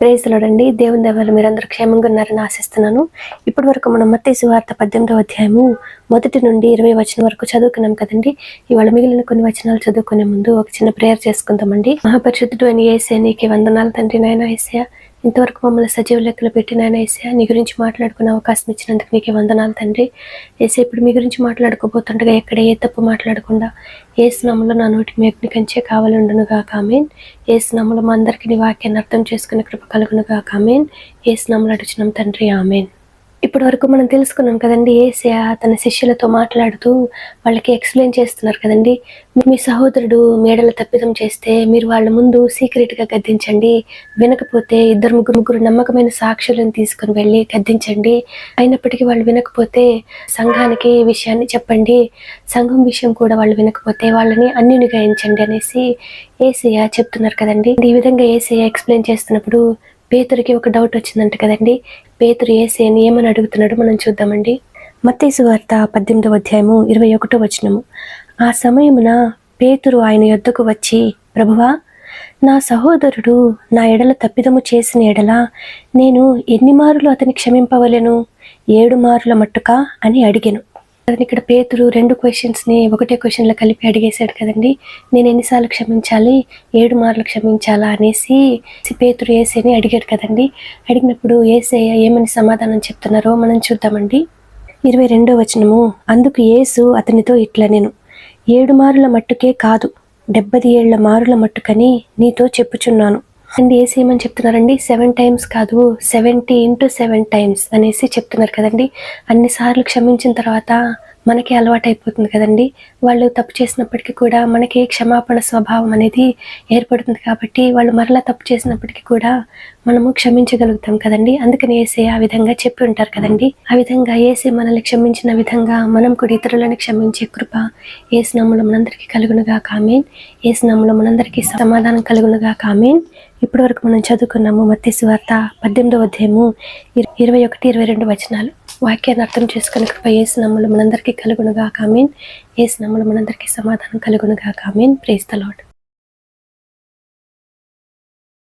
Praise lord. దేవుని దయ వల్ల మీరందరూ క్షేమంగా ఉన్నారని ఆశిస్తున్నాను. ఇప్పటి వరకు మనం మత్తయి సువార్త 18వ అధ్యాయము 1 నుండి 20 వచనం వరకు చదువుకున్నాం కదండి. ఇవాళ మిగిలిన కొన్ని వచనాలు చదువుకునే ముందు ఒక చిన్న ప్రేయర్ చేసుకుందామండి. మహాపరిశుద్ధుడు అని యేసయ్య నీకే వందనాలు తండ్రి. నాయనా యేసయ్య, ఇంతవరకు మమ్మల్ని సజీవ లెక్కలు పెట్టి నాయనా యేసయ్య నీ గురించి మాట్లాడుకునే అవకాశం ఇచ్చినందుకు నీకే వందనాలు తండ్రి. యేసయ్య, ఇప్పుడు మీ గురించి మాట్లాడుకోబోతుండగా ఎక్కడ ఏ తప్పు మాట్లాడకుండా యేసు నామములో నా నోటికి మీ అగ్ని కంచె కావాలండును గాక. ఆమేన్. యేసు నామములో మా అందరికీ నీ వాక్యాన్ని అర్థం చేసుకునే కృప కలుగును గాక. ఆమేన్. యేసు నామములో అడుగుచున్నాం తండ్రి. ఆమేన్. ఇప్పటి వరకు మనం తెలుసుకున్నాం కదండి. యేసయ్య తన శిష్యులతో మాట్లాడుతూ వాళ్ళకి ఎక్స్ప్లెయిన్ చేస్తున్నారు కదండి. మీ సహోదరుడు మేడల తప్పిదం చేస్తే మీరు వాళ్ళ ముందు సీక్రెట్గా గద్దించండి. వినకపోతే 2-3 నమ్మకమైన సాక్షులను తీసుకుని వెళ్ళి గద్దించండి. అయినప్పటికీ వాళ్ళు వినకపోతే సంఘానికి ఈ విషయాన్ని చెప్పండి. సంఘం విషయం కూడా వాళ్ళు వినకపోతే వాళ్ళని అన్యునిగా ఎంచండి అనేసి యేసయ్య చెప్తున్నారు కదండి. ఈ విధంగా యేసయ్య ఎక్స్ప్లెయిన్ చేస్తున్నప్పుడు పేతురుకి ఒక డౌట్ వచ్చిందంట కదండి. పేతురు యేసయ్యని ఏమని అడుగుతున్నాడో మనం చూద్దామండి. మత్తయి సువార్త 18వ అధ్యాయము 21వ వచనము. ఆ సమయమున పేతురు ఆయన యొద్దకు వచ్చి, ప్రభువా, నా సహోదరుడు నా ఎడల తప్పిదము చేసిన ఎడల నేను ఎన్ని మారులు అతని క్షమింపవలెను? 7 మారుల మట్టుకా అని అడిగెను. ఇక్కడ పేతురు 2 క్వశ్చన్స్ని ఒకటే క్వశ్చన్లో కలిపి అడిగేశాడు కదండి. నేను ఎన్నిసార్లు క్షమించాలి? 7 మార్లు క్షమించాలా అనేసి పేతురు యేసయ్యని అడిగాడు కదండి. అడిగినప్పుడు యేసయ్య ఏమని సమాధానం చెప్తున్నారో మనం చూద్దామండి. 22వ వచనము. అందుకు యేసు అతనితో ఇట్లనెను, 7 మారుల మట్టుకే కాదు, 77 మారుల మట్టుకని నీతో చెప్పుచున్నాను. అండ్ యేసు ఏమని చెప్తున్నారండి? 7 times కాదు, 70 into 7 times అనేసి చెప్తున్నారు కదండి. అన్నిసార్లు క్షమించిన తర్వాత మనకి అలవాటు అయిపోతుంది కదండి. వాళ్ళు తప్పు చేసినప్పటికీ కూడా మనకి క్షమాపణ స్వభావం అనేది ఏర్పడుతుంది కాబట్టి వాళ్ళు మరలా తప్పు చేసినప్పటికీ కూడా మనము క్షమించగలుగుతాం కదండి. అందుకని యేసయ్య ఆ విధంగా చెప్పి ఉంటారు కదండి. ఆ విధంగా యేసయ్య మనల్ని క్షమించిన విధంగా మనం కూడా ఇతరులను క్షమించే కృప యేసు నామములో మనందరికీ కలుగునుగాక. ఆమేన్. యేసు నామములో మనందరికీ సమాధానం కలుగునుగాక. ఆమేన్. ఇప్పటి వరకు మనం చదువుకున్నాము మత్తయి సువార్త 18వ అధ్యాయము 21-22 వచనాలు. వాక్యాన్ని అర్థం చేసుకునే కృప యేసు నామములో మనందరికీ కలుగునుగాక. ఆమేన్. యేసు నామములో మనందరికీ సమాధానం కలుగునుగాక. ఆమేన్. Praise the lord.